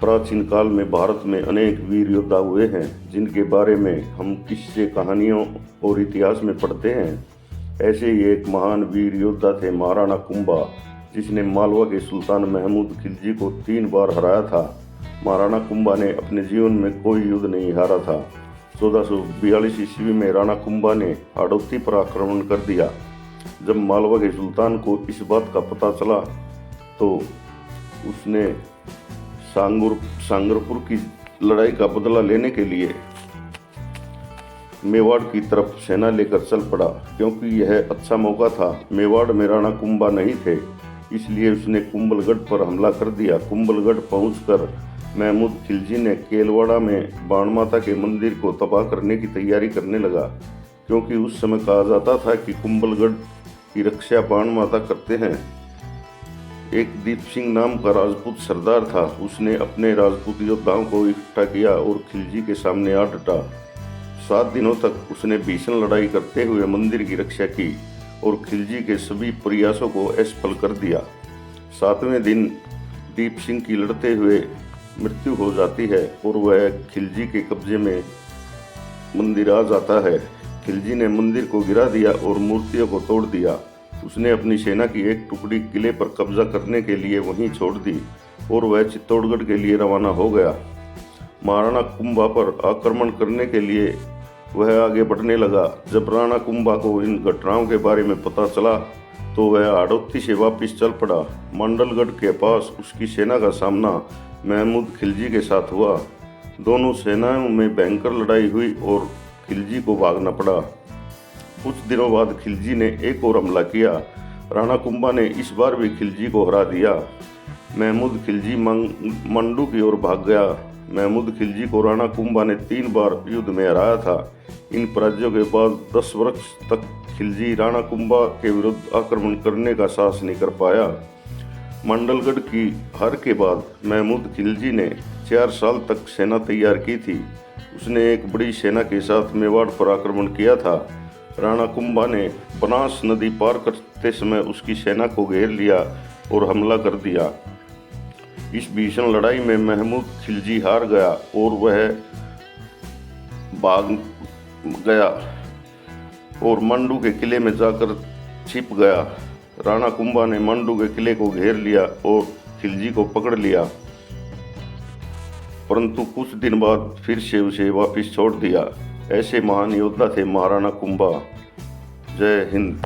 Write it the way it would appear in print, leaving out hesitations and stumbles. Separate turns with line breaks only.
प्राचीन काल में भारत में अनेक वीर योद्धा हुए हैं, जिनके बारे में हम किस्से, कहानियों और इतिहास में पढ़ते हैं। ऐसे ही एक महान वीर योद्धा थे महाराणा कुंभा, जिसने मालवा के सुल्तान महमूद खिलजी को 3 बार हराया था। महाराणा कुंभा ने अपने जीवन में कोई युद्ध नहीं हारा था। 1442 ईस्वी में राणा कुंभा ने हाड़ौती पर आक्रमण कर दिया। जब मालवा के सुल्तान को इस बात का पता चला तो उसने सांगरपुर की लड़ाई का बदला लेने के लिए मेवाड़ की तरफ सेना लेकर चल पड़ा। क्योंकि यह अच्छा मौका था, मेवाड़ में राणा कुंभा नहीं थे, इसलिए उसने कुंभलगढ़ पर हमला कर दिया। कुंभलगढ़ पहुंचकर महमूद खिलजी ने केलवाड़ा में बाण माता के मंदिर को तबाह करने की तैयारी करने लगा। क्योंकि उस समय कहा जाता था कि कुंभलगढ़ की रक्षा बाण माता करते हैं। एक दीप सिंह नाम का राजपूत सरदार था। उसने अपने राजपूत योद्धाओं को इकट्ठा किया और खिलजी के सामने आ डटा। 7 दिनों तक उसने भीषण लड़ाई करते हुए मंदिर की रक्षा की और खिलजी के सभी प्रयासों को असफल कर दिया। 7वें दिन दीप सिंह की लड़ते हुए मृत्यु हो जाती है और वह खिलजी के कब्जे में मंदिर आ जाता है। खिलजी ने मंदिर को गिरा दिया और मूर्तियों को तोड़ दिया। उसने अपनी सेना की एक टुकड़ी किले पर कब्जा करने के लिए वहीं छोड़ दी और वह चित्तौड़गढ़ के लिए रवाना हो गया। महाराणा कुंभा पर आक्रमण करने के लिए वह आगे बढ़ने लगा। जब राणा कुंभा को इन घटनाओं के बारे में पता चला तो वह हाड़ौती से वापस चल पड़ा। मंडलगढ़ के पास उसकी सेना का सामना महमूद खिलजी के साथ हुआ। दोनों सेनाओं में भयंकर लड़ाई हुई और खिलजी को भागना पड़ा। कुछ दिनों बाद खिलजी ने एक और हमला किया। राणा कुंभा ने इस बार भी खिलजी को हरा दिया। महमूद खिलजी मंडू की ओर भाग गया। महमूद खिलजी को राणा कुंभा ने 3 बार युद्ध में हराया था। इन पराजयों के बाद 10 वर्ष तक खिलजी राणा कुंभा के विरुद्ध आक्रमण करने का साहस नहीं कर पाया। मंडलगढ़ की हार के बाद महमूद खिलजी ने 4 साल तक सेना तैयार की थी। उसने एक बड़ी सेना के साथ मेवाड़ पर आक्रमण किया था। राणा कुंभा ने बनास नदी पार करते समय उसकी सेना को घेर लिया और हमला कर दिया। इस भीषण लड़ाई में महमूद खिलजी हार गया और वह भाग गया और मंडू के किले में जाकर छिप गया। राणा कुंभा ने मंडू के किले को घेर लिया और खिलजी को पकड़ लिया, परंतु कुछ दिन बाद फिर से उसे वापस छोड़ दिया। ऐसे महान योद्धा थे महाराणा कुंभा। जय हिंद।